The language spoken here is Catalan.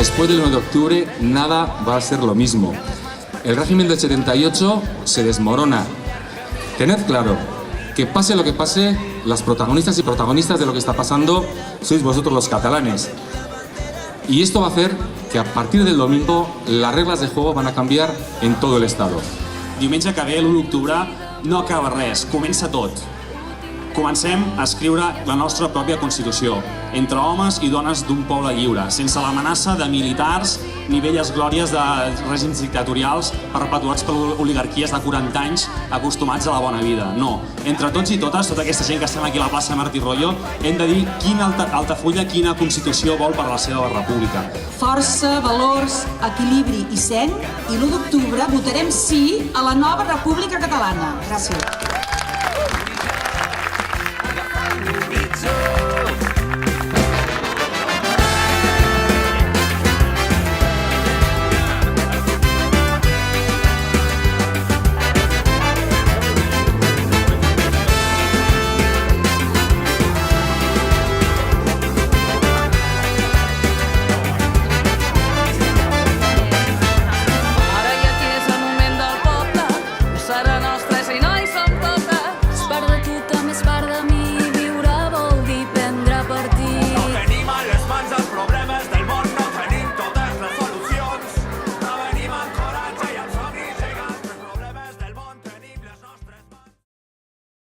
después del 1 de octubre nada va a ser lo mismo. El régimen del 78 se desmorona. Tened claro que pase lo que pase, las protagonistas y protagonistas de lo que está pasando sois vosotros los catalanes. Y esto va a hacer que a partir del domingo las reglas de juego van a cambiar en todo el Estado. Diumenge que ve, l'1 d'octubre, no acaba res, comença tot. Comencem a escriure la nostra pròpia Constitució, entre homes i dones d'un poble lliure, sense l'amenaça de militars ni velles glòries de règims dictatorials perpetuats per oligarquies de 40 anys acostumats a la bona vida. No, entre tots i totes, tota aquesta gent que estem aquí a la plaça Martí Royo, hem de dir quina Altafulla, quina Constitució vol per a la seva república. Força, valors, equilibri i seny, i l'1 d'octubre votarem sí a la nova República Catalana. Gràcies.